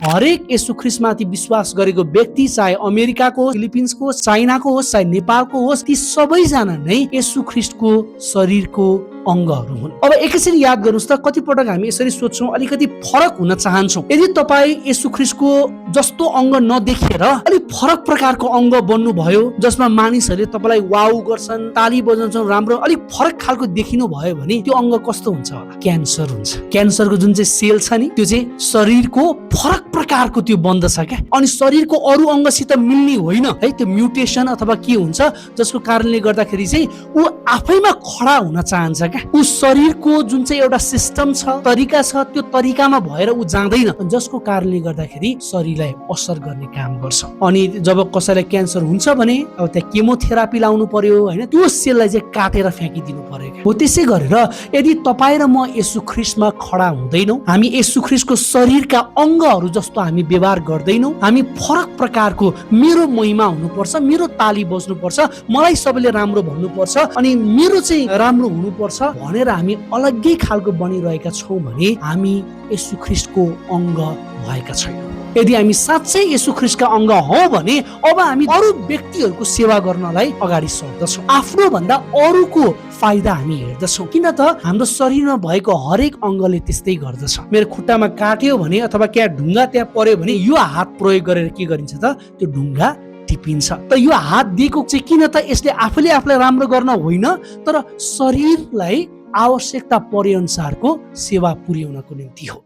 हरेक येशू ख्रीष्टमाथि विश्वास गरेको व्यक्ति, चाहे अमेरिकाको होस्, फिलिपिन्सको होस्, चाइनाको होस्, चाहे नेपालको होस्, ती सबैजना नै येशू ख्रीष्टको शरीरको अङ्गहरू हुन्। अब एकैछिन याद गर्नुस् त, कति पटक हामी यसरी सोच्छौँ, अलिकति फरक हुन चाहन्छौँ। यदि तपाईँ येशू ख्रीष्टको जस्तो अङ्ग नदेखेर अलिक फरक प्रकारको अङ्ग बन्नु भयो, जसमा मानिसहरूले तपाईँलाई वाउ गर्छन्, ताली बजाउँछन्, राम्रो अलिक फरक खालको देखिनु भयो भने त्यो अङ्ग कस्तो हुन्छ होला? क्यान्सर हुन्छ। क्यान्सरको जुन चाहिँ सेल छ नि, त्यो चाहिँ शरीरको फरक प्रकारको त्यो बन्दछ क्या, अनि शरीरको अरू अङ्गसित मिल्ने होइन है। त्यो म्युटेसन अथवा के हुन्छ, जसको कारणले गर्दाखेरि चाहिँ ऊ आफैमा खडा हुन चाहन्छ क्या। ऊ शरीरको जुन चाहिँ एउटा सिस्टम छ, तरिका छ, त्यो तरिकामा भएर ऊ जाँदैन, जसको कारणले गर्दाखेरि शरीरलाई असर गर्ने काम गर्छ। अनि जब कसैलाई क्यान्सर हुन्छ भने अब त्यहाँ केमोथेरापी लाउनु पर्यो होइन, त्यो सेललाई चाहिँ काटेर फ्याँकिदिनु पर्यो। हो त्यसै गरेर यदि तपाईँ र म येशू ख्रीष्टमा खडा हुँदैनौँ, हामी येशू ख्रीष्टको शरीरका अङ्गहरू जस्तो हामी व्यवहार गर्दैनौँ, हामी फरक प्रकारको मेरो महिमा हुनुपर्छ, मेरो ताली बज्नुपर्छ, मलाई सबैले राम्रो भन्नुपर्छ, अनि मेरो चाहिँ राम्रो हुनुपर्छ भनेर हामी अलग्गै खालको बनिरहेका छौँ भने हामी येशू ख्रीष्टको अङ्ग भएका छैनौँ। यदि हामी साँच्चै येशू ख्रीष्टका अङ्ग हौँ भने अब हामी अरू व्यक्तिहरूको सेवा गर्नलाई अगाडि सर्दछौँ। आफ्नो भन्दा अरूको फाइदा हामी हेर्दछौँ, किन त हाम्रो शरीरमा भएको हरेक अङ्गले त्यस्तै गर्दछ। मेरो खुट्टामा काट्यो भने अथवा क्या ढुङ्गा त्यहाँ पर्यो भने यो हात प्रयोग गरेर के गरिन्छ त, त्यो ढुङ्गा टिपिन्छ। त यो हात दिएको चाहिँ किन त, यसले आफूले आफूलाई राम्रो गर्न होइन, तर शरीरलाई आवश्यकता परे अनुसारको सेवा पुर्याउनको निम्ति हो।